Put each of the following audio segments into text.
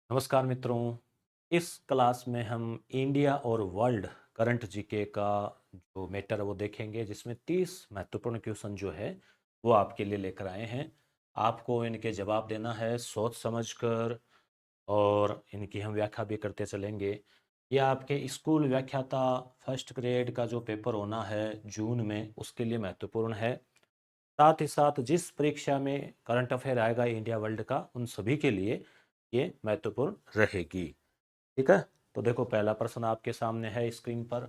नमस्कार मित्रों। इस क्लास में हम इंडिया और वर्ल्ड करंट जीके का जो मैटर है वो देखेंगे, जिसमें 30 महत्वपूर्ण क्वेश्चन जो है वो आपके लिए लेकर आए हैं। आपको इनके जवाब देना है सोच समझकर, और इनकी हम व्याख्या भी करते चलेंगे। ये आपके स्कूल व्याख्याता फर्स्ट ग्रेड का जो पेपर होना है जून में, उसके लिए महत्वपूर्ण है। साथ ही साथ जिस परीक्षा में करंट अफेयर आएगा इंडिया वर्ल्ड का, उन सभी के लिए ये महत्वपूर्ण रहेगी। ठीक है, तो देखो पहला प्रश्न आपके सामने है स्क्रीन पर।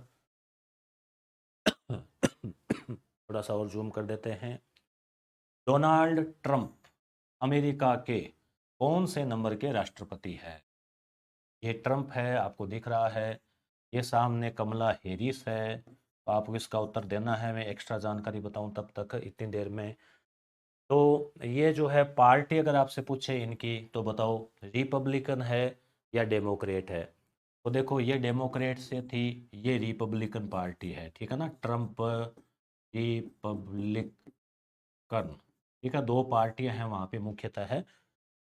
थोड़ा सा और जूम कर देते हैं। डोनाल्ड ट्रंप अमेरिका के कौन से नंबर के राष्ट्रपति है? ये ट्रंप है, आपको दिख रहा है। ये सामने कमला हैरिस है। तो आपको इसका उत्तर देना है, मैं एक्स्ट्रा जानकारी बताऊं तब तक इतनी देर में। तो ये जो है पार्टी अगर आपसे पूछे इनकी, तो बताओ रिपब्लिकन है या डेमोक्रेट है? तो देखो ये डेमोक्रेट से थी, ये रिपब्लिकन पार्टी है। ठीक है ना, ट्रम्प रिपब्लिकन। ठीक है, दो पार्टियां हैं वहाँ पे मुख्यतः है।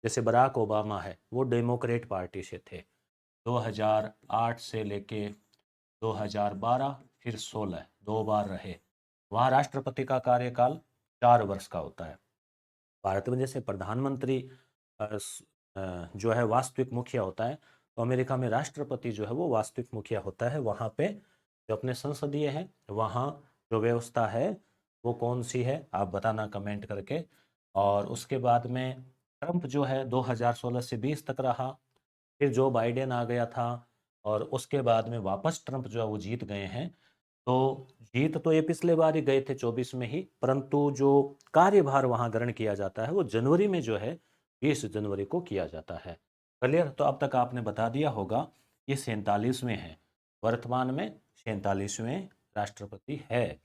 जैसे बराक ओबामा है, वो डेमोक्रेट पार्टी से थे। 2008 से लेके 2012 फिर 16 दो बार रहे। वहाँ राष्ट्रपति का कार्यकाल 4 वर्ष का होता है। भारत में जैसे प्रधानमंत्री जो है वास्तविक मुखिया होता है, तो अमेरिका में राष्ट्रपति जो है वो वास्तविक मुखिया होता है। वहाँ पे जो अपने संसदीय है, वहाँ जो व्यवस्था है वो कौन सी है, आप बताना कमेंट करके। और उसके बाद में ट्रंप जो है 2016 से 20 तक रहा। फिर जो बाइडेन आ गया था, और उसके बाद में वापस ट्रंप जो है वो जीत गए हैं। तो जीत तो ये पिछले बार ही गए थे 24 में ही, परंतु जो कार्यभार वहां ग्रहण किया जाता है वो जनवरी में जो है 20 जनवरी को किया जाता है। क्लियर? तो अब तक आपने बता दिया होगा। ये 47वें हैं, वर्तमान में 47वें राष्ट्रपति है।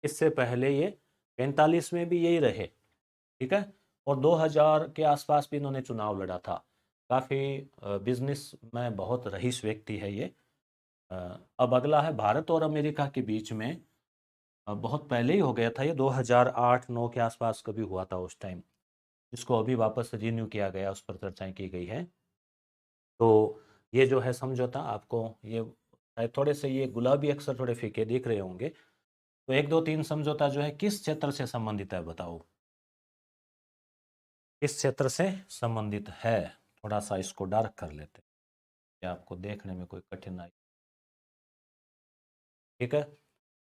इससे पहले ये 45 में भी यही रहे। ठीक है, और 2000 के आसपास भी इन्होंने चुनाव लड़ा था। काफ़ी बिजनेस में बहुत रईस व्यक्ति है ये। अ, अब अगला है भारत और अमेरिका के बीच में। बहुत पहले ही हो गया था ये, 2008-9 के आसपास कभी हुआ था उस टाइम, जिसको अभी वापस रिन्यू किया गया, उस पर चर्चाएं की गई है। तो ये जो है समझौता आपको, ये शायद थोड़े से ये गुलाबी अक्षर थोड़े फीके दिख रहे होंगे। तो 1 2 3 समझौता जो है किस क्षेत्र से संबंधित है, बताओ किस क्षेत्र से संबंधित है? थोड़ा सा इसको डार्क कर लेते हैं कि आपको देखने में कोई कठिनाई। ठीक है,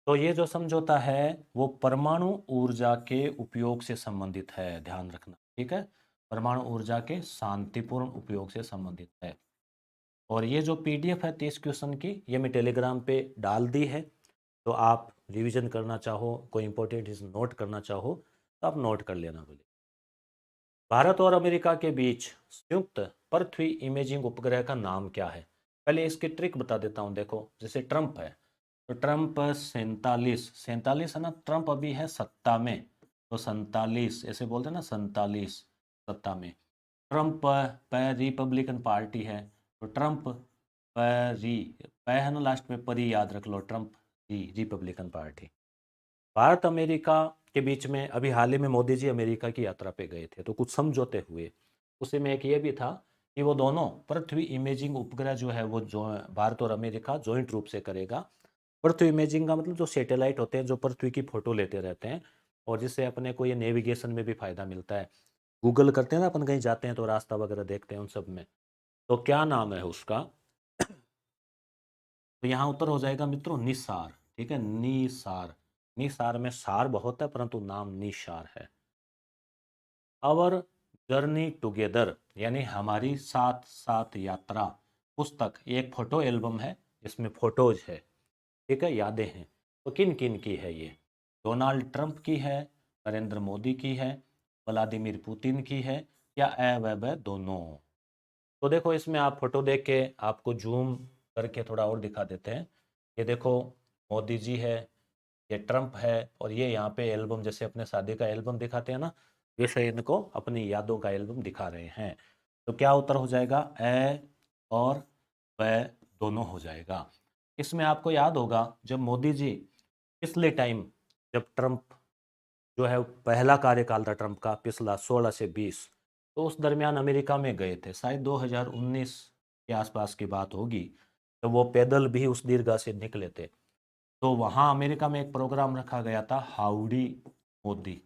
तो ये जो समझौता है वो परमाणु ऊर्जा के उपयोग से संबंधित है, ध्यान रखना। ठीक है, परमाणु ऊर्जा के शांतिपूर्ण उपयोग से संबंधित है। और ये जो पीडीएफ है 30 क्वेश्चन की, ये मैं टेलीग्राम पे डाल दी है। तो आप रिवीजन करना चाहो, कोई इंपॉर्टेंट चीज नोट करना चाहो, तो आप नोट कर लेना बोले। भारत और अमेरिका के बीच संयुक्त पृथ्वी इमेजिंग उपग्रह का नाम क्या है? पहले इसकी ट्रिक बता देता हूँ। देखो जैसे ट्रंप है, तो ट्रंप 47 है ना, ट्रंप अभी है सत्ता में, तो 47 ऐसे बोलते हैं ना, 47 सत्ता में। ट्रंप रिपब्लिकन पार्टी है, तो ट्रंप परी है ना, लास्ट में परी याद रख लो, Trump Republican party. Bharat America के बीच में अभी हाल ही में मोदी जी अमेरिका की यात्रा पे गए थे, तो कुछ समझौते हुए। उसी में एक ये भी था कि वो दोनों पृथ्वी इमेजिंग उपग्रह जो है वो जो भारत और अमेरिका जॉइंट रूप से करेगा। पृथ्वी इमेजिंग का मतलब जो सैटेलाइट होते हैं जो पृथ्वी की फोटो लेते रहते हैं, और जिससे अपने को ये नेविगेशन में भी फायदा मिलता है। गूगल करते हैं ना अपन, कहीं जाते हैं तो रास्ता वगैरह देखते हैं उन सब में। तो क्या नाम है उसका? तो यहाँ उत्तर हो जाएगा मित्रों निसार। ठीक है, निसार। निसार में सार बहुत है, परंतु नाम निसार है। आवर जर्नी टुगेदर यानी हमारी साथ साथ यात्रा पुस्तक, ये एक फोटो एल्बम है, इसमें फोटोज है। ठीक है, यादें हैं। तो किन किन की है ये? डोनाल्ड ट्रंप की है, नरेंद्र मोदी की है, व्लादिमीर पुतिन की है, या ए व दोनों? तो देखो इसमें आप फोटो देख के आपको जूम करके थोड़ा और दिखा देते हैं। ये देखो, मोदी जी है, ये ट्रंप है, और ये यहाँ पे एल्बम, जैसे अपने शादी का एल्बम दिखाते हैं ना, वैसे इनको अपनी यादों का एल्बम दिखा रहे हैं। तो क्या उत्तर हो जाएगा? ए और व दोनों हो जाएगा। इसमें आपको याद होगा जब मोदी जी पिछले टाइम, जब ट्रंप जो है पहला कार्यकाल था ट्रंप का पिछला 16 से 20, तो उस दरमियान अमेरिका में गए थे, शायद 2019 के आसपास की बात होगी, तो वो पैदल भी उस दीर्घा से निकले थे। तो वहाँ अमेरिका में एक प्रोग्राम रखा गया था, हाउडी मोदी,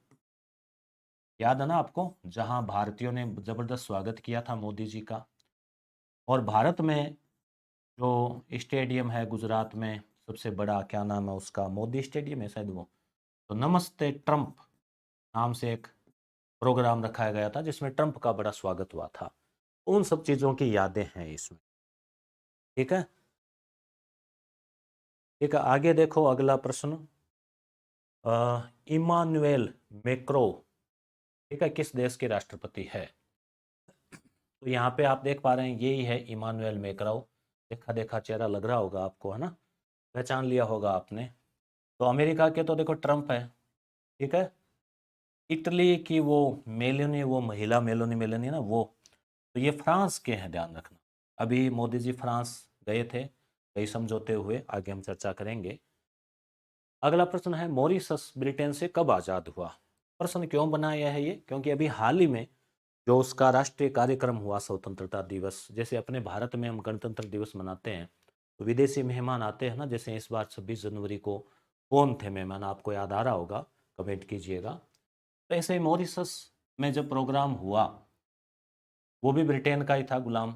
याद है ना आपको, जहाँ भारतीयों ने ज़बरदस्त स्वागत किया था मोदी जी का। और भारत में जो स्टेडियम है गुजरात में सबसे बड़ा, क्या नाम है उसका, मोदी स्टेडियम है शायद वो, तो नमस्ते ट्रंप नाम से एक प्रोग्राम रखा गया था जिसमें ट्रंप का बड़ा स्वागत हुआ था। उन सब चीज़ों की यादें हैं इसमें। ठीक है, ठीक है, आगे देखो अगला प्रश्न। इमानुएल मैक्रो, ठीक है, किस देश के राष्ट्रपति है? तो यहाँ पे आप देख पा रहे हैं यही है इमानुएल मैक्रो। देखा देखा चेहरा लग रहा होगा आपको, है ना, पहचान लिया होगा आपने। तो अमेरिका के तो देखो ट्रंप है, ठीक है। इटली की वो मेलोनी, वो महिला मेलोनी मेलोनी ना वो, तो ये फ्रांस के हैं, ध्यान रखना। अभी मोदी जी फ्रांस गए थे कई समझौते हुए, आगे हम चर्चा करेंगे। अगला प्रश्न है, मॉरिशस ब्रिटेन से कब आज़ाद हुआ? प्रश्न क्यों बनाया है ये, क्योंकि अभी हाल ही में जो उसका राष्ट्रीय कार्यक्रम हुआ स्वतंत्रता दिवस, जैसे अपने भारत में हम गणतंत्र दिवस मनाते हैं तो विदेशी मेहमान आते हैं ना, जैसे इस बार 26 जनवरी को कौन थे मेहमान, आपको याद आ रहा होगा, कमेंट कीजिएगा। तो ऐसे ही मॉरिशस में जब प्रोग्राम हुआ, वो भी ब्रिटेन का ही था गुलाम,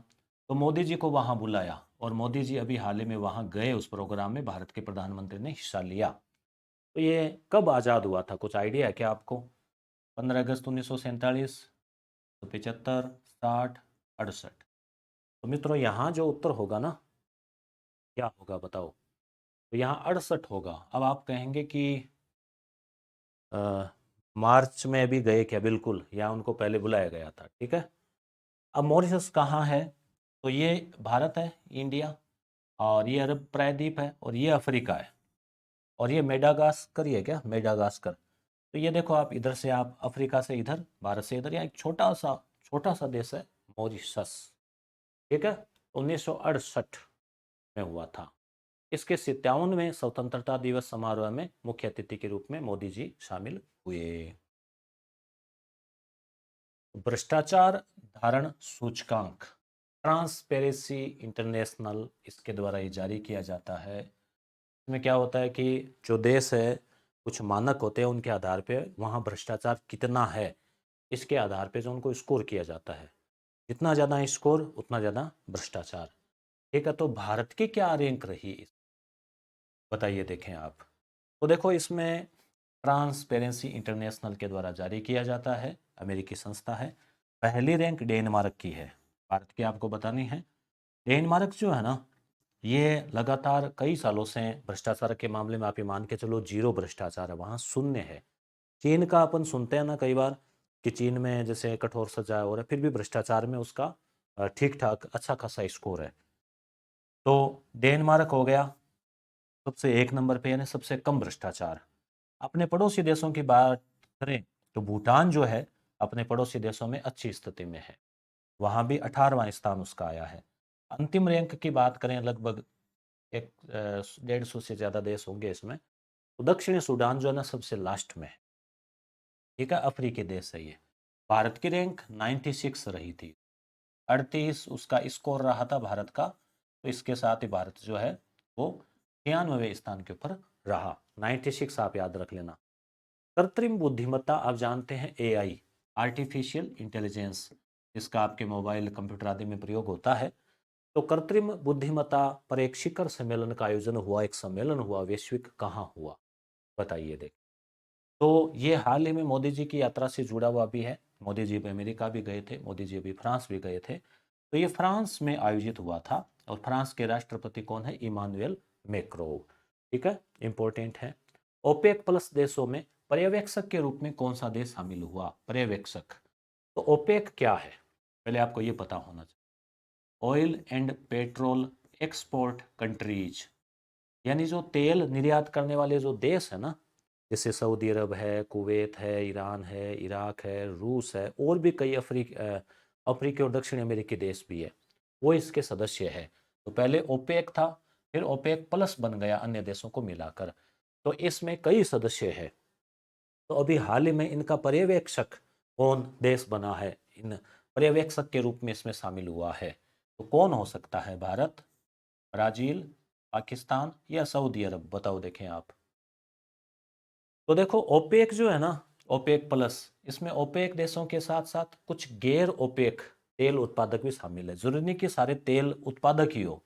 तो मोदी जी को वहाँ बुलाया, और मोदी जी अभी हाल ही में वहाँ गए, उस प्रोग्राम में भारत के प्रधानमंत्री ने हिस्सा लिया। तो ये कब आज़ाद हुआ था, कुछ आइडिया है क्या आपको? 15 अगस्त 1947, तो 75, 60, 68। तो मित्रों यहाँ जो उत्तर होगा ना, क्या होगा बताओ? तो यहाँ 68 होगा। अब आप कहेंगे कि अ, मार्च में भी गए क्या? बिल्कुल, या उनको पहले बुलाया गया था, ठीक है। अब मॉरिशस कहाँ है? तो ये भारत है, इंडिया, और ये अरब प्रायद्वीप है, और ये अफ्रीका है, और ये मेडागास्कर ही है क्या, मेडागास्कर। तो ये देखो आप, इधर से आप अफ्रीका से इधर, भारत से इधर, यहाँ एक छोटा सा देश है मॉरिशस, ठीक है। 1968 में हुआ था। इसके 57वें स्वतंत्रता दिवस समारोह में मुख्य अतिथि के रूप में मोदी जी शामिल हुए। भ्रष्टाचार धारण सूचकांक, ट्रांसपेरेंसी इंटरनेशनल, इसके द्वारा ये जारी किया जाता है। इसमें क्या होता है कि जो देश है, कुछ मानक होते हैं, उनके आधार पे वहाँ भ्रष्टाचार कितना है, इसके आधार पे जो उनको स्कोर किया जाता है। जितना ज़्यादा स्कोर उतना ज़्यादा भ्रष्टाचार, ठीक है। तो भारत की क्या रैंक रही, बताइए, देखें आप। तो देखो इसमें ट्रांसपेरेंसी इंटरनेशनल के द्वारा जारी किया जाता है, अमेरिकी संस्था है। पहली रैंक डेनमार्क की है, भारत की आपको बतानी है। डेनमार्क जो है ना, ये लगातार कई सालों से भ्रष्टाचार के मामले में, आप ये मान के चलो, जीरो भ्रष्टाचार है, वहाँ शून्य है। चीन का अपन सुनते हैं ना कई बार कि चीन में जैसे कठोर सजा और है, फिर भी भ्रष्टाचार में उसका ठीक ठाक अच्छा खासा स्कोर है। तो डेनमार्क हो गया सबसे एक नंबर पे, यानी सबसे कम भ्रष्टाचार। अपने पड़ोसी देशों की बात करें तो भूटान जो है अपने पड़ोसी देशों में अच्छी स्थिति में है, वहाँ भी 18वां स्थान उसका आया है। अंतिम रैंक की बात करें, लगभग एक 150 से ज़्यादा देश होंगे इसमें, तो दक्षिणी सूडान जो है ना सबसे लास्ट में है, ठीक है, अफ्रीकी देश है ये। भारत की रैंक 96 रही थी, 38 उसका स्कोर रहा था भारत का, तो इसके साथ ही भारत जो है वो 96वें स्थान के ऊपर रहा। 96 आप याद रख लेना। कृत्रिम बुद्धिमत्ता, आप जानते हैं एआई, आर्टिफिशियल इंटेलिजेंस, जिसका आपके मोबाइल कंप्यूटर आदि में प्रयोग होता है। तो कृत्रिम बुद्धिमत्ता पर एक शिखर सम्मेलन का आयोजन हुआ, एक सम्मेलन हुआ वैश्विक, कहाँ हुआ, बताइए देख। तो ये हाल ही में मोदी जी की यात्रा से जुड़ा हुआ भी है। मोदी जी भी अमेरिका भी गए थे, मोदी जी अभी फ्रांस भी गए थे। तो ये फ्रांस में आयोजित हुआ था, और फ्रांस के राष्ट्रपति कौन है? इमानुएल मैक्रो, ठीक है, इंपॉर्टेंट है। ओपेक प्लस देशों में पर्यवेक्षक के रूप में कौन सा देश शामिल हुआ? पर्यवेक्षक। तो ओपेक क्या है, पहले आपको ये पता होना चाहिए। Oil and petrol export countries, यानी जो तेल निर्यात करने वाले जो देश है ना, जैसे सऊदी अरब है, कुवैत है, ईरान है, इराक है, रूस है, और भी कई अफ्रीकी और दक्षिण अमेरिकी देश भी है, वो इसके सदस्य है। तो पहले ओपेक था, फिर ओपेक प्लस बन गया अन्य देशों को मिलाकर, तो इसमें कई सदस्य है। तो अभी हाल ही में इनका पर्यवेक्षक कौन देश बना है इन पर्यवेक्षक के रूप में इसमें शामिल हुआ है। तो कौन हो सकता है? भारत, ब्राजील, पाकिस्तान या सऊदी अरब? बताओ, देखें आप। तो देखो, ओपेक जो है ना, ओपेक प्लस, इसमें ओपेक देशों के साथ साथ कुछ गैर ओपेक तेल उत्पादक भी शामिल है। जरूरी नहीं कि सारे तेल उत्पादक ही हो।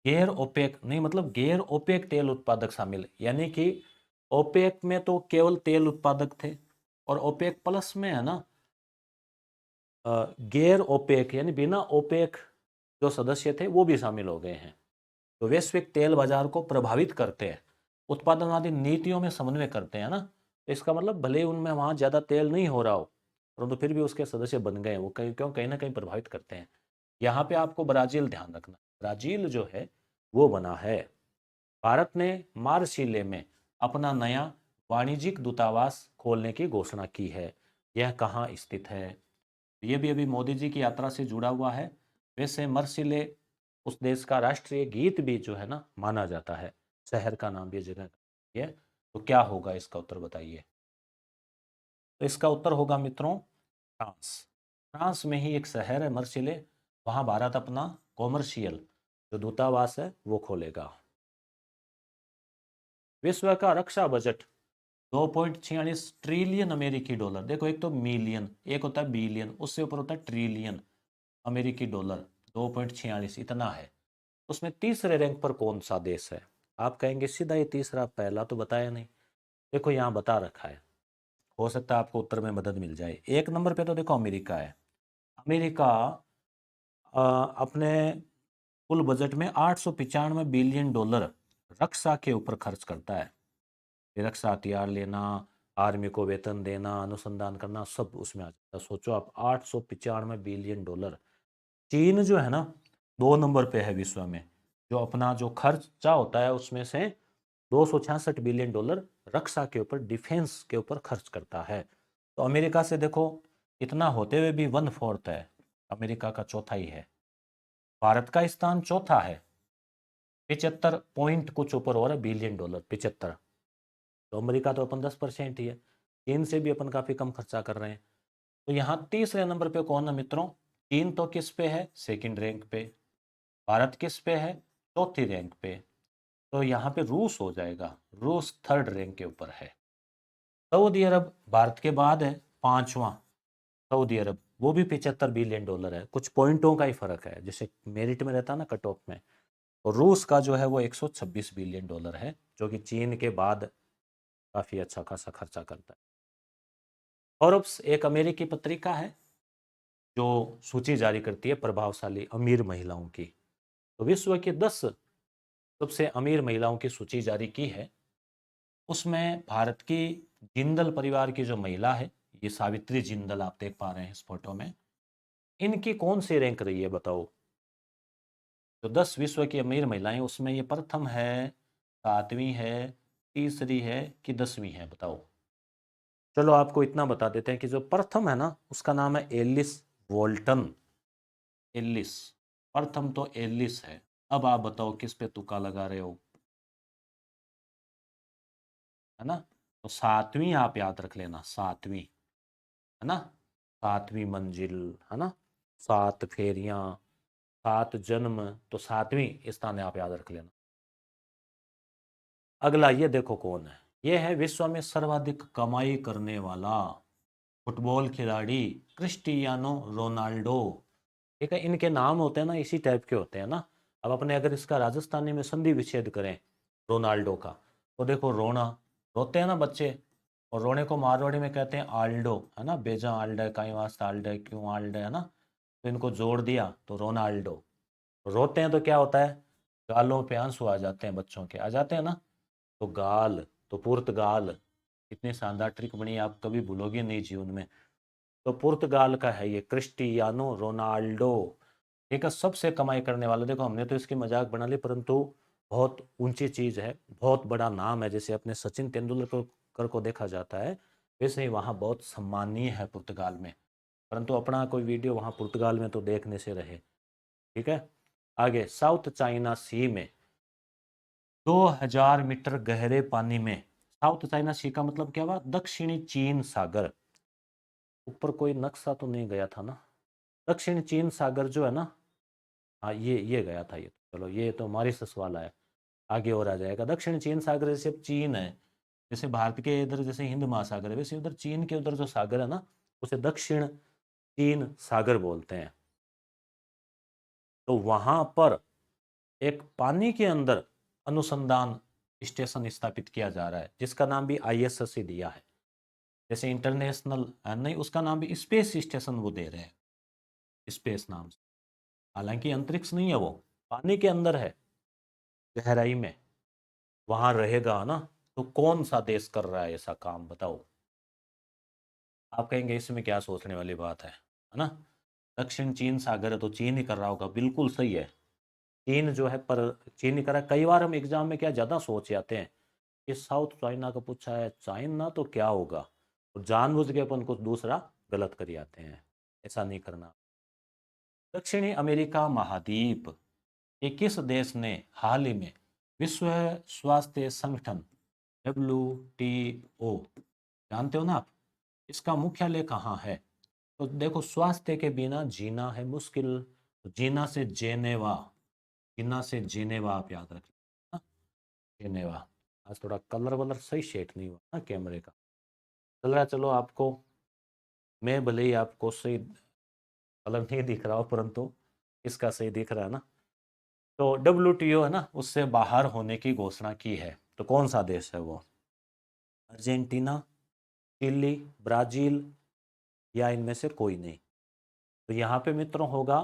गैर ओपेक नहीं मतलब गैर ओपेक तेल उत्पादक शामिल है, यानी कि ओपेक में तो केवल तेल उत्पादक थे, और ओपेक प्लस में है ना गैर ओपेक यानी बिना ओपेक जो सदस्य थे वो भी शामिल हो गए हैं। तो वैश्विक तेल बाजार को प्रभावित करते हैं, उत्पादनवादी नीतियों में समन्वय करते हैं ना। तो इसका मतलब भले ही उनमें वहाँ ज़्यादा तेल नहीं हो रहा हो, परंतु फिर भी उसके सदस्य बन गए, वो कहीं ना कहीं प्रभावित करते हैं। यहाँ पे आपको ब्राज़ील ध्यान रखना, ब्राज़ील जो है वो बना है। भारत ने मार्सिले में अपना नया वाणिज्यिक दूतावास खोलने की घोषणा की है। यह कहाँ स्थित है? ये भी अभी मोदी जी की यात्रा से जुड़ा हुआ है। वैसे मर्सिले उस देश का राष्ट्रीय गीत भी जो है ना माना जाता है। शहर का नाम भी, जगह का है। तो क्या होगा इसका उत्तर, बताइए। तो इसका उत्तर होगा मित्रों फ्रांस। फ्रांस में ही एक शहर है मर्सिले, वहाँ भारत अपना कॉमर्शियल जो दूतावास है वो खोलेगा। विश्व का रक्षा बजट 2.46 ट्रिलियन अमेरिकी डॉलर। देखो, एक तो मिलियन, एक होता है बिलियन, उससे ऊपर होता है ट्रिलियन अमेरिकी डॉलर। 2.46 इतना है। उसमें तीसरे रैंक पर कौन सा देश है? आप कहेंगे सीधा ये तीसरा, पहला तो बताया नहीं। देखो यहाँ बता रखा है, हो सकता है आपको उत्तर में मदद मिल जाए। एक नंबर पे तो देखो अमेरिका है। अमेरिका अपने कुल बजट में 895 बिलियन डॉलर रक्षा के ऊपर खर्च करता है। रक्षा हथियार लेना, आर्मी को वेतन देना, अनुसंधान करना, सब उसमें आ जाता है। सोचो आप, 895 बिलियन डॉलर। चीन जो है ना 2 नंबर पे है विश्व में, जो अपना जो खर्चा होता है उसमें से 266 बिलियन डॉलर रक्षा के ऊपर, डिफेंस के ऊपर खर्च करता है। तो अमेरिका से देखो, इतना होते हुए भी 1/4 है, अमेरिका का चौथा ही है। भारत का स्थान चौथा है, 75 पॉइंट कुछ ऊपर हो रहा है बिलियन डॉलर, 75। तो अमेरिका तो अपन 10% ही है, चीन से भी अपन काफ़ी कम खर्चा कर रहे हैं। तो यहाँ तीसरे नंबर पे कौन है मित्रों? चीन तो किस पे है? सेकंड रैंक पे। भारत किस पे है? चौथी रैंक पे। तो यहाँ पे रूस हो जाएगा, रूस थर्ड रैंक के ऊपर है। सऊदी अरब भारत के बाद है, पांचवा सऊदी अरब, वो भी 75 बिलियन डॉलर है। कुछ पॉइंटों का ही फर्क है, जैसे मेरिट में रहता है ना, कट ऑफ में। और रूस का जो है वो 126 बिलियन डॉलर है, जो कि चीन के बाद काफ़ी अच्छा खासा खर्चा करता है। फोर्ब्स एक अमेरिकी पत्रिका है जो सूची जारी करती है प्रभावशाली अमीर महिलाओं की। तो विश्व की 10 सबसे अमीर महिलाओं की सूची जारी की है। उसमें भारत की जिंदल परिवार की जो महिला है, ये सावित्री जिंदल, आप देख पा रहे हैं इस फोटो में, इनकी कौन सी रैंक रही है बताओ। तो 10 विश्व की अमीर महिलाएं, उसमें ये प्रथम है, सातवीं है, तीसरी है कि 10वीं है? बताओ। चलो आपको इतना बता देते हैं कि जो प्रथम है ना उसका नाम है एलिस वोल्टन। एलिस, प्रथम तो एलिस है। अब आप बताओ किस पे तुक्का लगा रहे हो, है ना? तो सातवीं आप याद रख लेना, सातवीं, है ना? सातवीं मंजिल, है ना? 7 फेरियां, 7 जन्म, तो सातवीं स्थान आप याद रख लेना। अगला ये देखो कौन है, ये है विश्व में सर्वाधिक कमाई करने वाला फुटबॉल खिलाड़ी क्रिस्टियानो रोनाल्डो। ठीक है, इनके नाम होते हैं ना इसी टाइप के होते हैं ना। अब अपने अगर इसका राजस्थानी में संधि विच्छेद करें रोनाल्डो का, तो देखो रोना, रोते हैं ना बच्चे, और रोने को मारवाड़ी में कहते हैं आल्डो, है ना? बेजा आल्डे, कई वास्ता आल्डे, क्यों आल्डे, है ना? तो इनको जोड़ दिया तो रोनाल्डो। रोते हैं तो क्या होता है? गालों पे आंसू आ जाते हैं, बच्चों के आ जाते हैं ना। तो गाल, तो पुर्तगाल, इतनी शानदार ट्रिक बनी, आप कभी भूलोगे नहीं जीवन में। तो पुर्तगाल का है ये क्रिस्टियानो रोनाल्डो। ठीक है, सबसे कमाई करने वाला। देखो हमने तो इसकी मजाक बना ली, परंतु बहुत ऊंची चीज है, बहुत बड़ा नाम है। जैसे अपने सचिन तेंदुलकर को देखा जाता है, वैसे ही वहाँ बहुत सम्मानीय है पुर्तगाल में। परंतु अपना कोई वीडियो वहाँ पुर्तगाल में तो देखने से रहे। ठीक है, आगे साउथ चाइना सी में 2000 मीटर गहरे पानी में, साउथ चाइना सी का मतलब क्या हुआ? दक्षिणी चीन सागर। ऊपर कोई नक्शा तो नहीं गया था ना। दक्षिण चीन सागर जो है ना, हाँ ये गया था ये। चलो ये तो मॉरिशस वाला है, आगे और आ जाएगा। दक्षिण चीन सागर जैसे चीन है, जैसे भारत के इधर जैसे हिंद महासागर है, वैसे उधर चीन के उधर जो सागर है ना, उसे दक्षिण चीन सागर बोलते हैं। तो वहां पर एक पानी के अंदर अनुसंधान स्टेशन स्थापित किया जा रहा है, जिसका नाम भी आईएसएस से दिया है। जैसे इंटरनेशनल नहीं, उसका नाम भी स्पेस स्टेशन वो दे रहे हैं, स्पेस नाम से। हालांकि अंतरिक्ष नहीं है वो, पानी के अंदर है, गहराई में वहां रहेगा ना। तो कौन सा देश कर रहा है ऐसा काम, बताओ। आप कहेंगे इसमें क्या सोचने वाली बात है ना। दक्षिण चीन सागर है तो चीन ही कर रहा होगा, बिल्कुल सही है। चीन जो है, पर चीन ही कर रहा है। कई बार हम एग्जाम में क्या ज़्यादा सोच जाते हैं कि साउथ चाइना का पूछा है, चाइना तो क्या होगा, और जानबूझ के अपन कुछ दूसरा गलत कर जाते हैं। ऐसा नहीं करना। दक्षिणी अमेरिका महाद्वीप, ये किस देश ने हाल ही में विश्व स्वास्थ्य संगठन WTO, जानते हो ना आप, इसका मुख्यालय कहाँ है? तो देखो, स्वास्थ्य के बिना जीना है मुश्किल। तो जीना से जेनेवा, जीना से जेनेवा आप याद रखिए, जेनेवा। आज थोड़ा कलर वलर सही शेड नहीं हुआ ना कैमरे का, चल रहा है। चलो आपको, मैं भले ही आपको सही कलर नहीं दिख रहा हो, परंतु इसका सही दिख रहा है ना। तो WTO है ना, उससे बाहर होने की घोषणा की है। तो कौन सा देश है वो? अर्जेंटीना, चिली, ब्राजील, या इनमें से कोई नहीं? तो यहाँ पे मित्रों होगा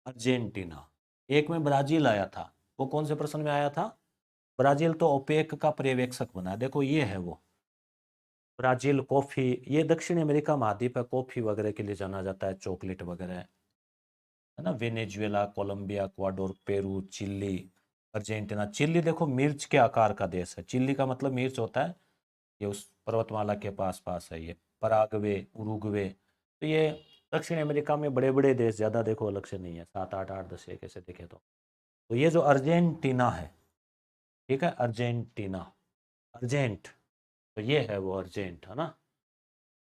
अर्जेंटीना। एक में ब्राजील आया था, वो कौन से प्रश्न में आया था? ब्राजील तो ओपेक का पर्यवेक्षक बना है, देखो ये है वो। ब्राजील कॉफी, ये दक्षिण अमेरिका महाद्वीप है, कॉफी वगैरह के लिए जाना जाता है, चॉकलेट वगैरह है ना। Venezuela, Colombia, Ecuador, Peru, Chile, Argentina. Chilli देखो मिर्च के आकार का देश है, चिली का मतलब मिर्च होता है। ये उस पर्वतमाला के पास पास है ये। पराग्वे, उरुग्वे, तो ये दक्षिण अमेरिका में बड़े बड़े देश, ज़्यादा देखो अलग से नहीं है, 7 8 8 10 एक ऐसे देखे तो ये जो अर्जेंटीना है, ठीक है, अर्जेंटीना, अर्जेंट, तो ये है वो अर्जेंट, है ना।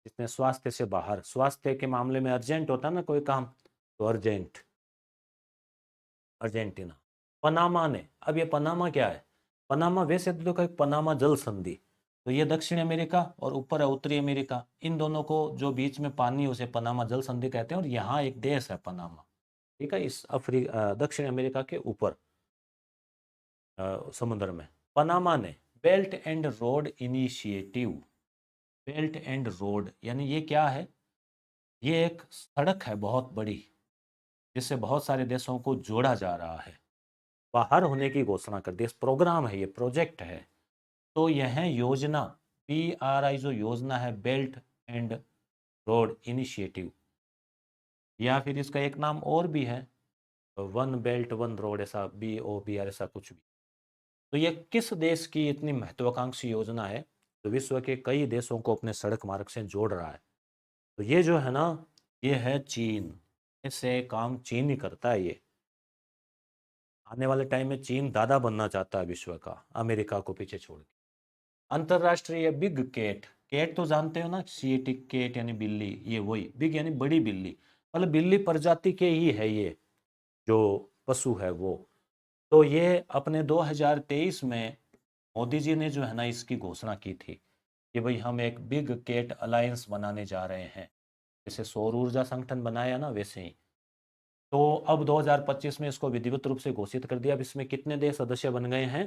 इसमें स्वास्थ्य से बाहर, स्वास्थ्य के मामले में अर्जेंट होता है ना कोई काम, तो अर्जेंट, अर्जेंटीना। पनामा ने, अब ये पनामा क्या है? पनामा वैसे तो देखो एक पनामा जल संधि, तो ये दक्षिण अमेरिका और ऊपर है उत्तरी अमेरिका, इन दोनों को जो बीच में पानी, उसे पनामा जल संधि कहते हैं। और यहाँ एक देश है पनामा, ठीक है, इस दक्षिण अमेरिका के ऊपर समुद्र में। पनामा ने belt and road initiative, belt and road यानी ये क्या है? ये एक सड़क है बहुत बड़ी, जिससे बहुत सारे देशों को जोड़ा जा रहा है। बाहर होने की घोषणा कर दी, प्रोग्राम है ये, प्रोजेक्ट है। तो यह योजना, PRI जो योजना है, बेल्ट एंड रोड इनिशिएटिव, या फिर इसका एक नाम और भी है, वन बेल्ट वन रोड, ऐसा BOBR ऐसा कुछ भी। तो ये किस देश की इतनी महत्वाकांक्षी योजना है, तो विश्व के कई देशों को अपने सड़क मार्ग से जोड़ रहा है। तो ये जो है ना, ये है चीन। इससे काम चीन ही करता है ये। आने वाले टाइम में चीन दादा बनना चाहता है विश्व का, अमेरिका को पीछे छोड़ के। अंतरराष्ट्रीय बिग कैट, कैट तो जानते हो ना, CAT, कैट यानी बिल्ली, ये वही, बिग यानी बड़ी बिल्ली, मतलब बिल्ली प्रजाति के ही है ये जो पशु है वो। तो ये अपने 2023 में मोदी जी ने जो है ना, इसकी घोषणा की थी कि भाई हम एक बिग कैट अलायंस बनाने जा रहे हैं, जैसे सौर ऊर्जा संगठन बनाया ना, वैसे ही। तो अब 2025 में इसको विधिवत रूप से घोषित कर दिया। अब इसमें कितने देश सदस्य बन गए हैं,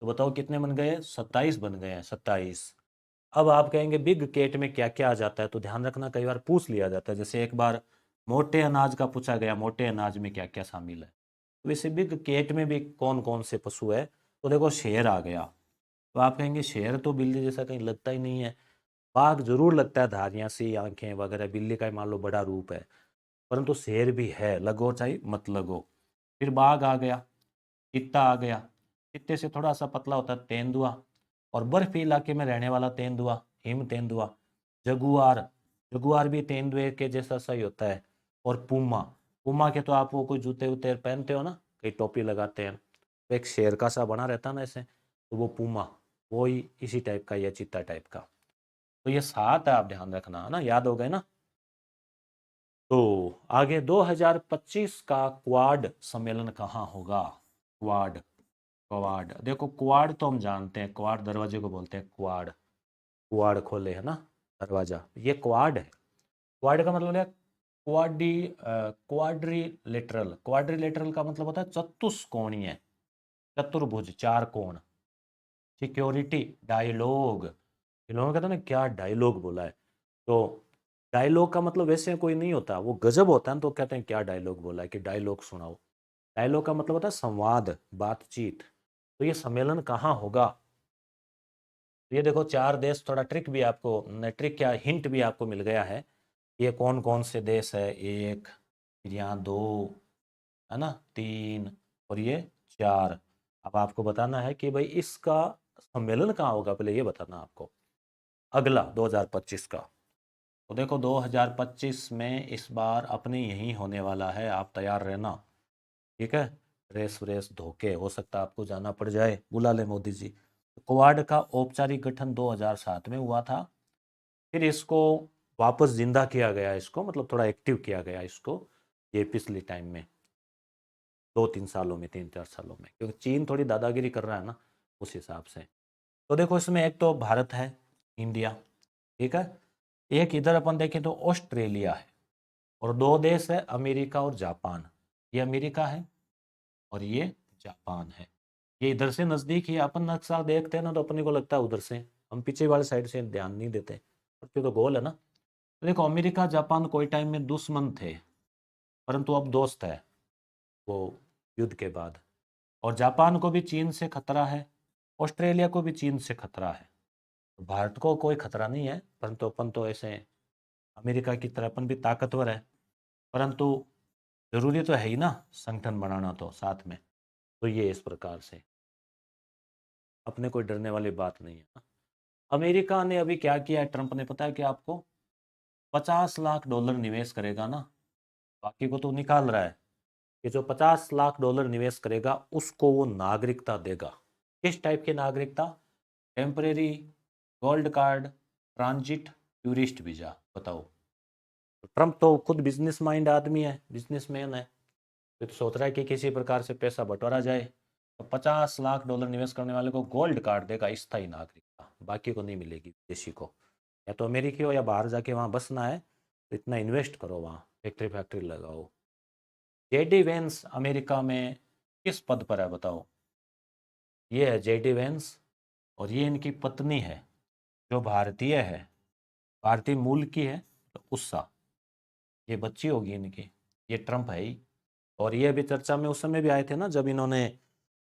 तो बताओ कितने बन गए? 27 बन गए हैं, 27। अब आप कहेंगे बिग कैट में क्या क्या आ जाता है, तो ध्यान रखना, कई बार पूछ लिया जाता है। जैसे एक बार मोटे अनाज का पूछा गया, मोटे अनाज में क्या क्या शामिल है। तो वैसे बिग कैट में भी कौन कौन से पशु है, तो देखो शेर आ गया। तो आप कहेंगे शेर तो बिल्ली जैसा कहीं लगता ही नहीं है। बाघ जरूर लगता है, धारियां सी आंखें वगैरह, बिल्ली का ही मान लो बड़ा रूप है, परंतु शेर भी है, लगो चाहे मत लगो। फिर बाघ आ गया, चीता आ गया, चीते से थोड़ा सा पतला होता है तेंदुआ, और बर्फी इलाके में रहने वाला तेंदुआ, हिम तेंदुआ। जगुआर, जगुआर भी तेंदुए के जैसा सही होता है। और पूमा, पूमा के तो आप वो कोई जूते उते पहनते हो ना, कहीं टोपी लगाते हैं, तो एक शेर का सा बना रहता है ना ऐसे, तो वो पूमा, वो ही इसी टाइप का या चीता टाइप का। तो ये 7 है, आप ध्यान रखना है ना, याद हो गए ना। तो आगे 2025 का क्वाड सम्मेलन कहाँ होगा? क्वाड, क्वाड देखो, क्वाड तो हम जानते हैं, क्वाड दरवाजे को बोलते हैं क्वाड, क्वाड खोले है ना दरवाजा, ये क्वाड है। क्वाड का मतलब है क्वाड्रिलेटरल, क्वाड्रिलेटरल का मतलब होता है चतुष्कोणीय, चतुर्भुज, चार कोण। सिक्योरिटी, डायलॉग, इन लोगों ने कहता ना क्या डायलॉग बोला है, तो डायलॉग का मतलब वैसे कोई नहीं होता, वो गजब होता है ना, तो कहते हैं क्या डायलॉग बोला है, कि डायलॉग सुनाओ। डायलॉग का मतलब होता है संवाद, बातचीत। तो ये सम्मेलन कहाँ होगा? तो ये देखो 4 देश, थोड़ा ट्रिक भी आपको, ट्रिक क्या, हिंट भी आपको मिल गया है। ये कौन कौन से देश है, एक, फिर यहाँ 2, है ना, 3, और ये 4। अब आपको बताना है कि भाई इसका सम्मेलन कहाँ होगा, पहले ये बताना आपको। अगला 2025 का, तो देखो 2025 में इस बार अपने यहीं होने वाला है, आप तैयार रहना, ठीक है। ड्रेस व्रेस धोके, हो सकता है आपको जाना पड़ जाए, बुला ले मोदी जी। क्वाड का औपचारिक गठन 2007 में हुआ था, फिर इसको वापस जिंदा किया गया, इसको मतलब थोड़ा एक्टिव किया गया इसको, ये पिछले टाइम में 2-3 सालों में, 3-4 सालों में, क्योंकि चीन थोड़ी दादागिरी कर रहा है ना, उस हिसाब से। तो देखो इसमें एक तो भारत है, इंडिया, ठीक है, एक इधर अपन देखें तो ऑस्ट्रेलिया है, और 2 देश है, अमेरिका और जापान। ये अमेरिका है और ये जापान है। ये इधर से नज़दीक ही, अपन नक्शा देखते हैं ना तो अपने को लगता है उधर से, हम पीछे वाले साइड से ध्यान नहीं देते, तो गोल है ना। तो देखो अमेरिका जापान कोई टाइम में दुश्मन थे, परंतु अब दोस्त है, वो युद्ध के बाद। और जापान को भी चीन से खतरा है, ऑस्ट्रेलिया को भी चीन से खतरा है। तो भारत को कोई खतरा नहीं है, परंतु अपन तो ऐसे अमेरिका की तरह अपन भी ताकतवर है, परंतु जरूरी तो है ही ना संगठन बनाना तो साथ में। तो ये इस प्रकार से, अपने कोई डरने वाली बात नहीं है ना। अमेरिका ने अभी क्या किया है, ट्रंप ने, पता है कि आपको, $50 लाख निवेश करेगा ना, बाकी को तो निकाल रहा है, कि जो $50 लाख निवेश करेगा उसको वो नागरिकता देगा। किस टाइप की नागरिकता? Temporary, gold card, transit, tourist visa. बताओ, ट्रम्प तो खुद बिजनेस माइंड आदमी है, बिजनेसमैन है, तो सोच रहा है कि किसी प्रकार से पैसा बटोरा जाए। तो $50 लाख निवेश करने वाले को गोल्ड कार्ड देगा, स्थायी नागरिकता, बाकी को नहीं मिलेगी, विदेशी को। या तो अमेरिकी हो या बाहर जाके वहाँ बसना है, तो इतना इन्वेस्ट करो, वहाँ फैक्ट्री फैक्ट्री लगाओ। जेडी वेंस अमेरिका में किस पद पर है, बताओ? ये है जेडी वेंस, और ये इनकी पत्नी है, जो भारतीय है, भारतीय मूल की है, तो उषा, ये बच्ची होगी इनकी। ये ट्रम्प है ही। और ये भी चर्चा में उस समय भी आए थे ना, जब इन्होंने,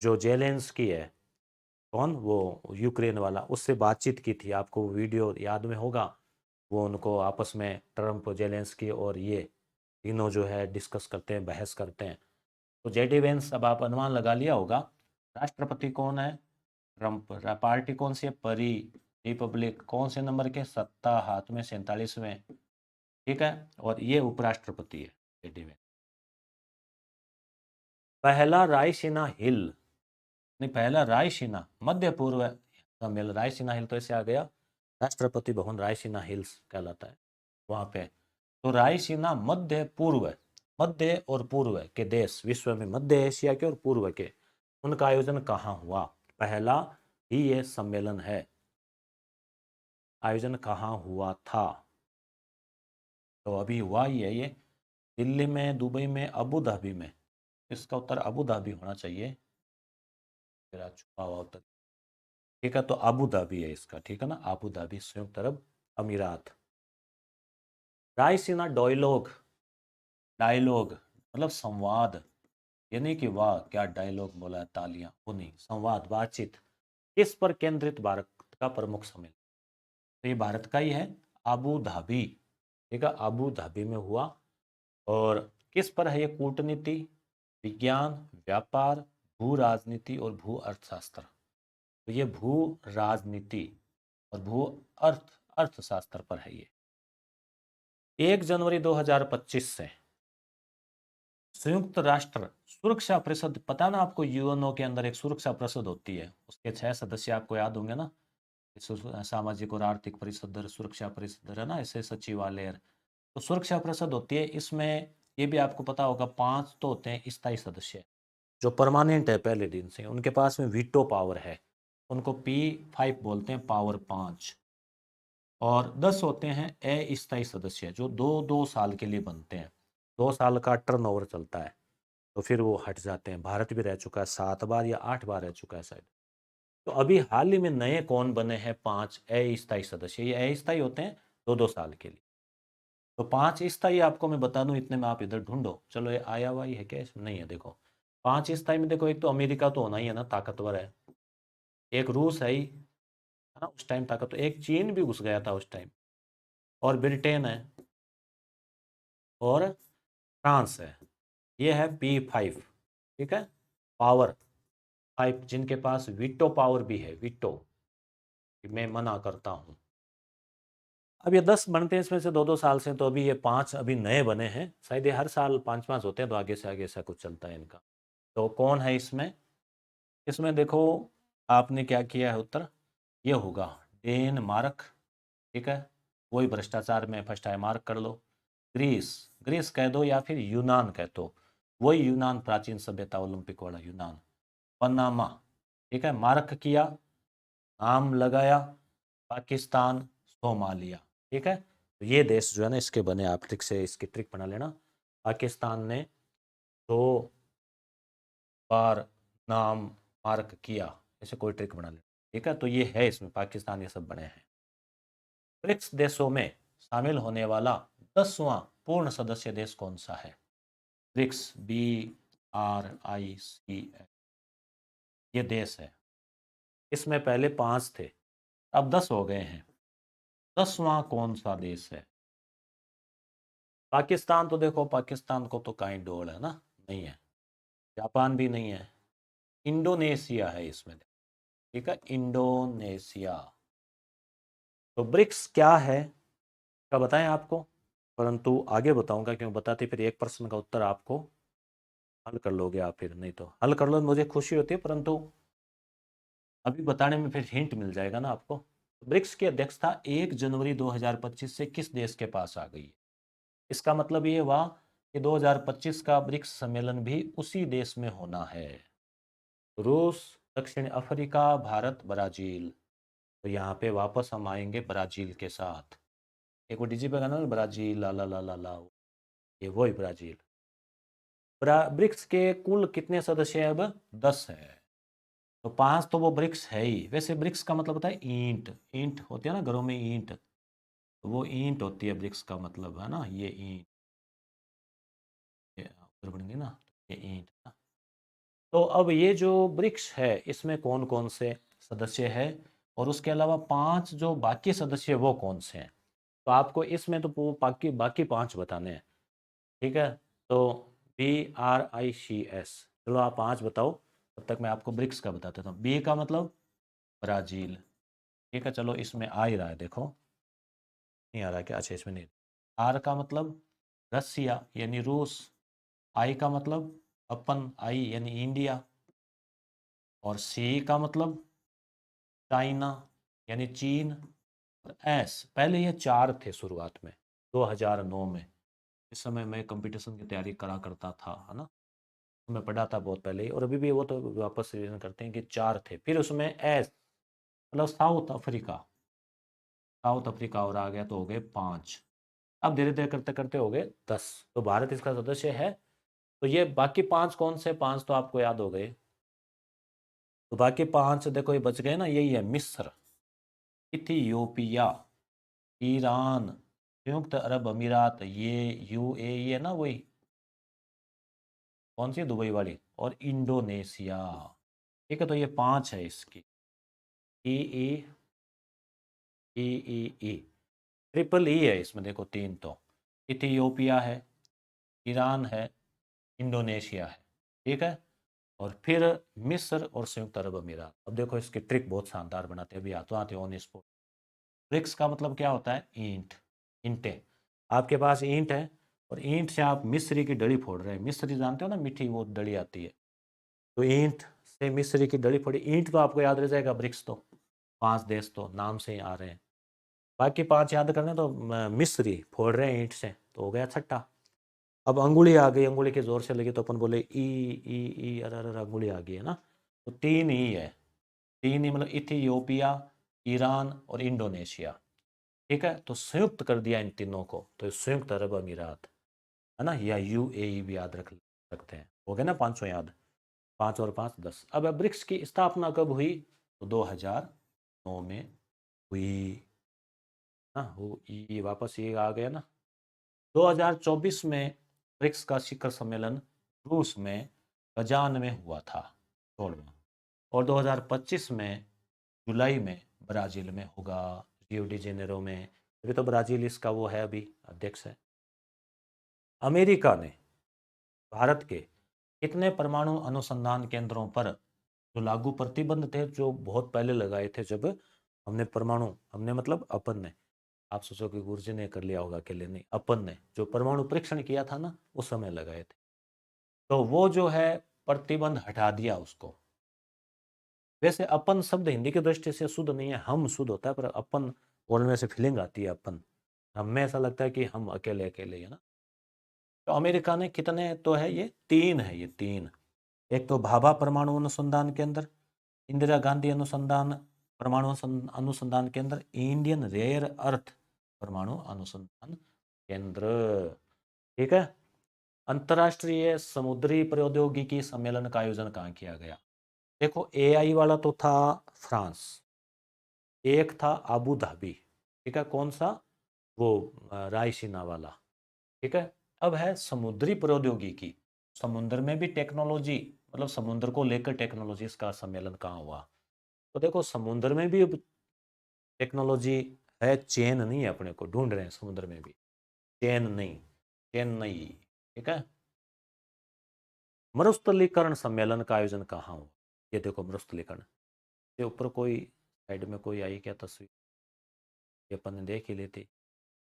जो जेलेंस्की है, कौन वो, यूक्रेन वाला, उससे बातचीत की थी, आपको वो वीडियो याद में होगा, वो उनको आपस में ट्रम्प, जेलेंस्की और ये तीनों जो है डिस्कस करते हैं, बहस करते हैं। तो जेडी वेंस, अब आप अनुमान लगा लिया होगा, राष्ट्रपति कौन है? ट्रम्प। पार्टी कौन सी है? परी रिपब्लिक। कौन से नंबर के? सत्ता हाथ में 47वें, ठीक है। और ये उपराष्ट्रपति है जेडी वेंस। पहला रायसीना हिल, नहीं, पहला रायसीना मध्य पूर्व सम्मेलन, रायसीना हिल तो ऐसे आ गया, राष्ट्रपति भवन रायसीना हिल्स कहलाता है वहाँ पे। तो रायसीना मध्य पूर्व, मध्य और पूर्व के देश, विश्व में मध्य एशिया के और पूर्व के, उनका आयोजन कहाँ हुआ? पहला ही ये सम्मेलन है, आयोजन कहाँ हुआ था? तो अभी हुआ ही है ये, दिल्ली में, दुबई में, अबू धाबी में। इसका उत्तर अबू धाबी होना चाहिए, मेरा छुपा हुआ उत्तर, ठीक है। तो अबू धाबी है इसका, ठीक है ना, अबू धाबी, संयुक्त अरब अमीरात। रायसीना डायलॉग, डायलॉग मतलब संवाद, ये नहीं कि वाह क्या डायलॉग बोला है, तालियां, वो नहीं, संवाद, बातचीत। किस पर केंद्रित भारत का प्रमुख सम्मेलन? तो ये भारत का ही है, अबू धाबी, ठीक है, अबू धाबी में हुआ। और किस पर है ये? कूटनीति, विज्ञान, व्यापार, भू राजनीति और भू अर्थशास्त्र। तो ये भू राजनीति और भू अर्थशास्त्र पर है ये। 1 जनवरी 2025 से संयुक्त राष्ट्र सुरक्षा परिषद, पता ना आपको, यूएनओ के अंदर एक सुरक्षा परिषद होती है, उसके 6 सदस्य आपको याद होंगे ना, सामाजिक और आर्थिक परिषद, सुरक्षा परिषद है ना, ऐसे सचिवालय। तो सुरक्षा परिषद होती है, इसमें ये भी आपको पता होगा 5 तो होते हैं स्थायी सदस्य जो परमानेंट है पहले दिन से, उनके पास में वीटो पावर है, उनको P5 बोलते हैं, पावर 5। और 10 होते हैं अस्थायी सदस्य जो 2-2 साल के लिए बनते हैं, 2 साल का टर्नओवर चलता है, तो फिर वो हट जाते हैं। भारत भी रह चुका है 7 बार या 8 बार रह चुका है शायद। तो अभी हाल ही में नए कौन बने हैं? 5 अस्थायी सदस्य, ये अस्थायी होते हैं 2-2 साल के लिए। तो 5 स्थायी आपको मैं बता दूं, इतने में आप इधर ढूंढो। चलो ये आया हुआ ही है क्या? इसमें नहीं है। देखो 5 स्थायी में देखो, एक तो अमेरिका तो होना ही है ना, ताकतवर है। एक रूस है ही, है ना, उस टाइम ताकत। एक चीन भी घुस गया था उस टाइम, और ब्रिटेन है, और फ्रांस है। ये है P5, ठीक है, पावर 5, जिनके पास वीटो पावर भी है, वीटो, मैं मना करता हूँ। अब ये 10 बनते हैं इसमें से 2-2 साल से, तो अभी ये 5 अभी नए बने हैं, शायद ये हर साल 5-5 होते हैं, तो आगे से आगे ऐसा कुछ चलता है इनका। तो कौन है इसमें? इसमें देखो आपने क्या किया है, उत्तर ये होगा डेनमार्क, ठीक है, वही भ्रष्टाचार में फर्स्ट है, मार्क कर लो। ग्रीस, ग्रीस कह दो, या फिर यूनान कह दो, वही यूनान, प्राचीन सभ्यता, ओलंपिक वाला यूनान। पनामा, ठीक है, मार्क किया, नाम लगाया, पाकिस्तान, सोमालिया, ठीक है। तो ये देश जो है ना, इसके बने, आप ट्रिक से इसकी ट्रिक बना लेना। पाकिस्तान ने 2 बार नाम मार्क किया, ऐसे कोई ट्रिक बना लेना, ठीक है। तो ये है, इसमें पाकिस्तान ये सब बने हैं। ब्रिक्स देशों में शामिल होने वाला 10वां पूर्ण सदस्य देश कौन सा है? ब्रिक्स, BRICS, ये देश है। इसमें पहले 5 थे, अब 10 हो गए हैं। 10वां कौन सा देश है? पाकिस्तान, तो देखो पाकिस्तान को तो काइंड डोल है ना, नहीं है। जापान भी नहीं है। इंडोनेशिया है इसमें, ठीक है, इंडोनेशिया। तो ब्रिक्स क्या है, क्या बताएं आपको, परंतु आगे बताऊंगा, क्यों बताते फिर एक प्रश्न का उत्तर आपको हल कर लोगे आप, फिर नहीं तो हल कर लो मुझे खुशी होती है, परंतु अभी बताने में फिर हिंट मिल जाएगा ना आपको। ब्रिक्स की अध्यक्षता 1 जनवरी 2025 से किस देश के पास आ गई है? इसका मतलब ये हुआ कि 2025 का ब्रिक्स सम्मेलन भी उसी देश में होना है। रूस, दक्षिण अफ्रीका, भारत, ब्राजील। तो यहाँ पे वापस हम आएंगे ब्राजील के साथ। एक वो डीजी पे गाना ना, ब्राजील ला ला ला ला ला, ये वही ब्राजील। ब्रिक्स के कुल कितने सदस्य हैं अब? 10 है। तो 5 तो वो ब्रिक्स है ही। वैसे ब्रिक्स का मतलब होता है ईंट, ईंट होती है ना घरों में ईंट, तो वो ईंट होती है ब्रिक्स का मतलब, है ना, ये ईंट, ये उधर बनेंगे ना, ये ईंट ना। तो अब ये जो ब्रिक्स है, इसमें कौन कौन से सदस्य है, और उसके अलावा 5 जो बाकी सदस्य वो कौन से हैं? तो आपको इसमें तो बाकी बाकी 5 बताने हैं, ठीक है। तो BRICS, चलो आप 5 बताओ, तब तक मैं आपको ब्रिक्स का बता देता हूँ। बी का मतलब ब्राजील, ठीक है, चलो इसमें आ ही रहा है, देखो नहीं आ रहा क्या? अच्छा, इसमें नहीं। आर का मतलब रसिया यानी रूस, आई का मतलब अपन, आई यानी इंडिया, और सी का मतलब चाइना यानी चीन, और एस, पहले ये 4 थे शुरुआत में 2009 में, इस समय मैं कंपटीशन की तैयारी करा करता था, है ना, तो मैं पढ़ा था बहुत पहले ही, और अभी भी वो तो वापस रिवीजन करते हैं कि 4 थे। फिर उसमें एस मतलब साउथ अफ्रीका, साउथ अफ्रीका और आ गया, तो हो गए 5। अब धीरे धीरे करते करते हो गए 10। तो भारत इसका सदस्य है। तो ये बाकी 5 कौन से? 5 तो आपको याद हो गए। तो बाकी 5 देखो ये बच गए ना, यही है मिस्र, इथियोपिया, ईरान, संयुक्त अरब अमीरात, ये UAE है ना, वही कौन सी, दुबई वाली, और इंडोनेशिया, ठीक है। तो ये 5 है इसकी। ई ई ई ई ई ट्रिपल ई है इसमें, देखो 3 तो, इथियोपिया है, ईरान है, इंडोनेशिया है, ठीक है, और फिर मिस्र और संयुक्त अरब अमीरात। अब देखो इसकी ट्रिक बहुत शानदार बनाते हैं, अभी हाथों हाथ ऑन स्पॉट। ब्रिक्स का मतलब क्या होता है? ईंट, ईंटें। आपके पास ईंट है, और ईंट से आप मिस्री की डली फोड़ रहे हैं। मिस्री जानते हो ना, मीठी वो डली आती है, तो ईंट से मिस्री की डली फोड़ी, ईंट तो आपको याद रह जाएगा ब्रिक्स तो। 5 देश तो नाम से ही आ रहे हैं, बाकी 5 याद करने तो मिस्री फोड़ रहे हैं ईंट से, तो हो गया छठा। अब अंगुली आ गई, अंगुली के जोर से लगी तो अपन बोले ई ई ई, अरे अरे अंगुली आ गई है ना। तो 3 ही है, 3 ही मतलब इथियोपिया, ईरान और इंडोनेशिया। ठीक है, तो संयुक्त कर दिया इन तीनों को, तो संयुक्त अरब अमीरात है ना, या यूएई भी याद रखते हैं। हो गया ना 500 याद, 5 और 5 10। अब ब्रिक्स की स्थापना कब हुई, तो 2009 में हुई ना। ये वापस ये आ गया ना। 2024 में ब्रिक्स का शिखर सम्मेलन रूस में कजान में हुआ था, 16वां। और 2025 में जुलाई में ब्राज़ील में होगा, रियो डी जेनेरो में। अभी तो ब्राज़ील इसका वो है, अभी अध्यक्ष है। अमेरिका ने भारत के कितने परमाणु अनुसंधान केंद्रों पर जो लागू प्रतिबंध थे, जो बहुत पहले लगाए थे, जब हमने परमाणु, हमने मतलब अपन ने, आप सोचो कि गुरु जी ने कर लिया होगा अकेले, नहीं, अपन ने जो परमाणु परीक्षण किया था ना, उस समय लगाए थे। तो वो जो है प्रतिबंध हटा दिया उसको। वैसे अपन शब्द हिंदी की दृष्टि से शुद्ध नहीं है, हम शुद्ध होता है, पर अपन बोलने से फीलिंग आती है अपन, हमें ऐसा लगता है कि हम अकेले अकेले ही है ना। तो अमेरिका ने कितने, तो है ये 3 है, ये 3। एक तो भाभा परमाणु अनुसंधान केंद्र, इंदिरा गांधी अनुसंधान परमाणु अनुसंधान केंद्र, इंडियन रेयर अर्थ परमाणु अनुसंधान केंद्र। ठीक है। अंतर्राष्ट्रीय समुद्री प्रौद्योगिकी सम्मेलन का आयोजन कहाँ किया गया। देखो एआई वाला तो था फ्रांस, एक था आबू धाबी। ठीक है, कौन सा, वो रायसीना वाला। ठीक है। अब है समुद्री प्रौद्योगिकी, समुद्र में भी टेक्नोलॉजी, मतलब समुद्र को लेकर टेक्नोलॉजी, इसका सम्मेलन कहाँ हुआ। तो देखो समुद्र में भी अब टेक्नोलॉजी है, चेन नहीं है, अपने को ढूंढ रहे हैं समुद्र में भी, चेन नहीं, चेन नहीं। ठीक है। मरुस्थलीकरण सम्मेलन का आयोजन कहाँ हुआ। ये देखो मरुस्थलीकरण के ऊपर कोई साइड में कोई आई क्या तस्वीर, ये अपन ने देख ही लेती।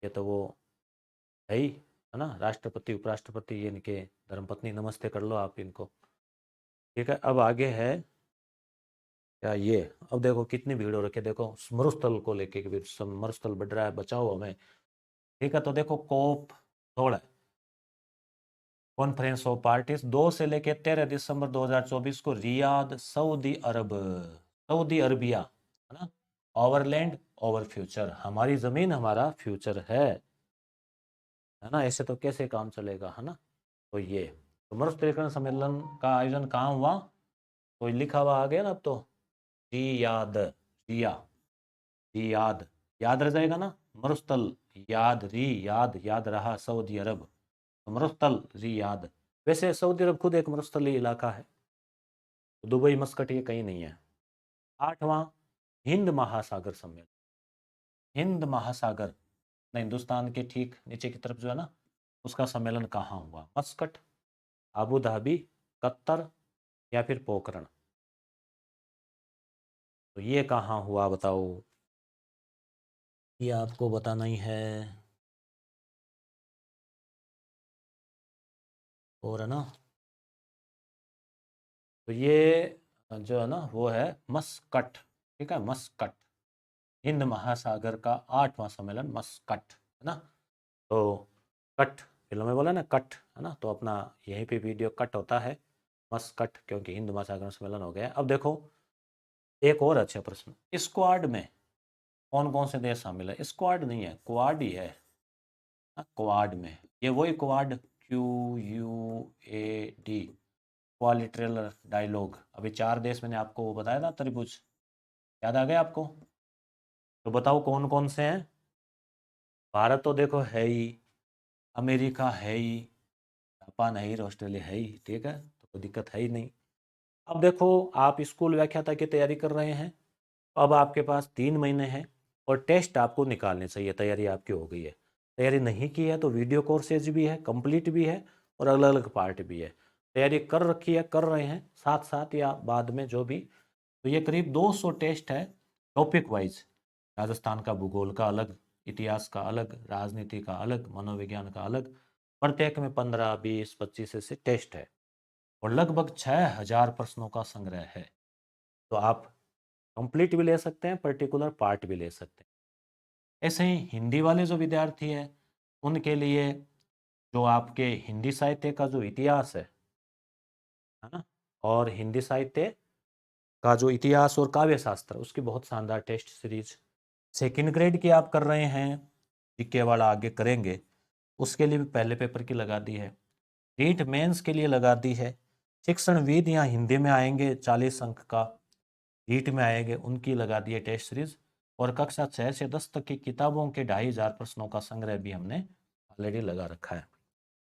ये तो वो है ही, है ना, राष्ट्रपति उपराष्ट्रपति, ये इनके धर्मपत्नी, नमस्ते कर लो आप इनको। ठीक है। अब आगे है क्या ये, अब देखो कितनी भीड़ हो रखी है, देखो मरुस्थल को लेके कि मरुस्थल बढ़ रहा है, बचाओ हमें। ठीक है, तो देखो कोप 16 कॉन्फ्रेंस ऑफ पार्टीज 2 से लेकर 13 दिसंबर 2024 को रियाद, सऊदी अरब, सऊदी अरबिया, है ना। ओवरलैंड ओवर फ्यूचर, हमारी जमीन हमारा फ्यूचर है ना, ऐसे तो कैसे काम चलेगा, है ना। तो ये तो मरुस्थलीकरण सम्मेलन का आयोजन कहाँ हुआ, तो लिखा हुआ आ गया ना अब तो, रियाद, रिया, रियाद, याद रह जाएगा ना। मरुस्थल, याद, याद, याद रहा, सऊदी अरब, तो मरुस्थल रियाद। वैसे सऊदी अरब खुद एक मरुस्थलीय इलाका है, तो दुबई मस्कट ये कहीं नहीं है। 8वां हिंद महासागर सम्मेलन, हिंद महासागर ना, हिंदुस्तान के ठीक नीचे की तरफ जो है ना, उसका सम्मेलन कहाँ हुआ, मस्कट, अबू धाबी, कतर, या फिर पोखरण। तो ये कहाँ हुआ बताओ, ये आपको बताना ही है, और है ना। तो ये जो है ना वो है मस्कट। ठीक है, मस्कट, हिंद महासागर का 8वां सम्मेलन मस्कट, है ना। तो कट, फिल्म में बोला ना कट, है ना, तो अपना यहीं पे वीडियो कट होता है, मस्कट, क्योंकि हिंद महासागर सम्मेलन हो गया। अब देखो एक और अच्छा प्रश्न, स्क्वाड में कौन कौन से देश शामिल है। स्क्वाड नहीं है, क्वाड ही है, क्वाड में, ये वही क्वाड, QUAD, क्वालिटरल डायलॉग। अभी 4 देश मैंने आपको वो बताया था, त्रिभुज, याद आ गया आपको। तो बताओ कौन कौन से हैं। भारत तो देखो है ही, अमेरिका है ही, जापान है ही, ऑस्ट्रेलिया है ही। ठीक है, तो कोई दिक्कत है ही नहीं। अब देखो आप स्कूल व्याख्याता की तैयारी कर रहे हैं, अब आपके पास 3 महीने हैं, और टेस्ट आपको निकालने चाहिए, तैयारी आपकी हो गई है। तैयारी नहीं की है तो वीडियो कोर्सेज भी है, कंप्लीट भी है, और अलग अलग पार्ट भी है। तैयारी कर रखी है, कर रहे हैं साथ साथ या बाद में जो भी, तो ये करीब 200 टेस्ट है, टॉपिक वाइज। राजस्थान का भूगोल का अलग, इतिहास का अलग, राजनीति का अलग, मनोविज्ञान का अलग, प्रत्येक में 15 20 25 ऐसे टेस्ट है, और लगभग 6000 प्रश्नों का संग्रह है। तो आप कंप्लीट भी ले सकते हैं, पर्टिकुलर पार्ट भी ले सकते हैं। ऐसे ही हिंदी वाले जो विद्यार्थी हैं उनके लिए जो आपके हिंदी साहित्य का जो इतिहास है ना, और हिंदी साहित्य का जो इतिहास और काव्य शास्त्र, उसकी बहुत शानदार टेस्ट सीरीज। सेकंड ग्रेड की आप कर रहे हैं, जीके वाला आगे करेंगे, उसके लिए भी पहले पेपर की लगा दी है। नीट मेंस के लिए लगा दी है। शिक्षणविद यहाँ हिंदी में आएंगे 40 अंक का, नीट में आएंगे उनकी लगा दी है टेस्ट सीरीज। और कक्षा 6 से 10 तक की किताबों के 2500 प्रश्नों का संग्रह भी हमने ऑलरेडी लगा रखा है।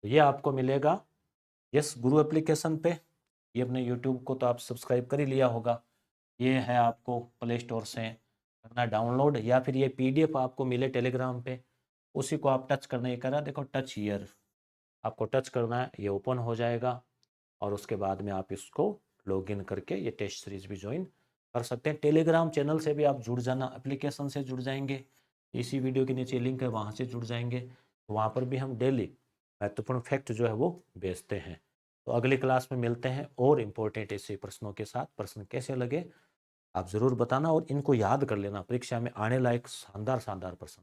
तो ये आपको मिलेगा यस गुरु एप्लीकेशन पे। ये अपने यूट्यूब को तो आप सब्सक्राइब कर ही लिया होगा। ये है आपको प्ले स्टोर से करना डाउनलोड, या फिर ये पीडीएफ आपको मिले टेलीग्राम पे, उसी को आप टच करना, ये करा देखो टच हियर, आपको टच करना है, ये ओपन हो जाएगा और उसके बाद में आप इसको लॉगिन करके ये टेस्ट सीरीज भी ज्वाइन कर सकते हैं। टेलीग्राम चैनल से भी आप जुड़ जाना, एप्लीकेशन से जुड़ जाएंगे, इसी वीडियो के नीचे लिंक है, वहाँ से जुड़ जाएंगे। तो वहाँ पर भी हम डेली महत्वपूर्ण फैक्ट जो है वो भेजते हैं। तो अगली क्लास में मिलते हैं और इम्पोर्टेंट ऐसे प्रश्नों के साथ। प्रश्न कैसे लगे आप ज़रूर बताना और इनको याद कर लेना, परीक्षा में आने लायक शानदार शानदार प्रश्न।